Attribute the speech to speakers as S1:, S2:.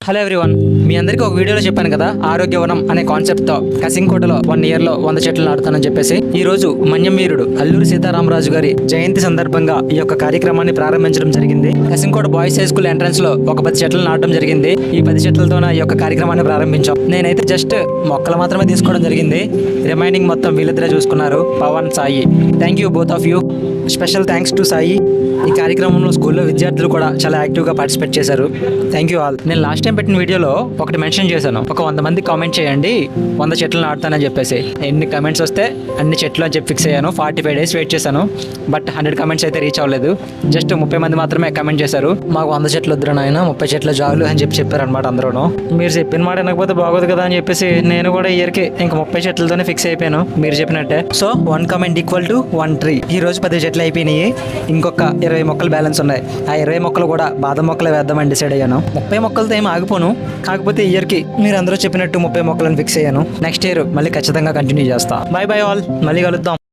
S1: Hello everyone, మీ అందరికీ ఒక వీడియోలో చెప్పాను కదా, ఆరోగ్యవనం అనే కాన్సెప్ట్ తో కసింకోటలో 1 year లో 100 చెట్లు నాటుతానని చెప్పేసి. ఈ రోజు మన్యం వీరుడు అల్లూరి సీతారామరాజు గారి జయంతి సందర్భంగా ఈ యొక్క కార్యక్రమాన్ని ప్రారంభించడం జరిగింది. Kasimkota boys high school entrance లో ఒక 10 చెట్లు నాటడం జరిగింది. ఈ 10 చెట్లతోనే ఈ యొక్క కార్యక్రమాన్ని ప్రారంభించాం. నేనైతే జస్ట్ మొక్కలు మాత్రమే తీసుకోవడం జరిగింది. రిమైనింగ్ మొత్తం వీళ్ళిద్దరే చూసుకున్నారు, Pavan, Sai. Thank you both of you. Special thanks to Sai. ఈ కార్యక్రమంలో స్కూల్లో విద్యార్థులు కూడా చాలా యాక్టివ్గా పార్టిసిపేట్ చేశారు. Thank you all. నేను లాస్ట్ టైం పెట్టిన వీడియోలో ఒకటి మెన్షన్ చేశాను, ఒక 100 మంది కామెంట్ చేయండి 100 చెట్లు నాటుతానని చెప్పేసి. ఎన్ని కమెంట్స్ వస్తే అన్ని చెట్లు అని చెప్పి ఫిక్స్ అయ్యాను. 45 days వెయిట్ చేశాను, బట్ 100 కమెంట్స్ అయితే రీచ్ అవ్వలేదు. జస్ట్ 30 మంది మాత్రమే కమెంట్ చేశారు. మాకు 100 చెట్లు వద్దురా నాయన, 30 చెట్లు చాలు అని చెప్పారు అనమాట అందరూ. మీరు చెప్పిన మాట వినకపోతే బాగోదు కదా అని చెప్పేసి నేను కూడా ఇయర్కి ఇంకా 30 చెట్లతోనే ఫిక్స్ అయిపోయాను, మీరు చెప్పినట్టే. So 1 comment equal to 1 tree. ఈ రోజు 10 చెట్లు అయిపోయినాయి, ఇంకొక 20 మొక్కలు బ్యాలెన్స్ ఉన్నాయి. ఆ 20 మొక్కలు కూడా బాదం మొక్కలు వేద్దామని డిసైడ్ అయ్యాను. 30 మొక్కలతో ఏం ఆగిపోను, కాకపోతే ఇయర్కి మీరు అందరూ చెప్పినట్టు 30 మొక్కలను ఫిక్స్ అయ్యాను. నెక్స్ట్ ఇయర్ మళ్ళీ ఖచ్చితంగా కంటిన్యూ చేస్తా. బై బై ఆల్, మళ్ళీ కలుద్దాం.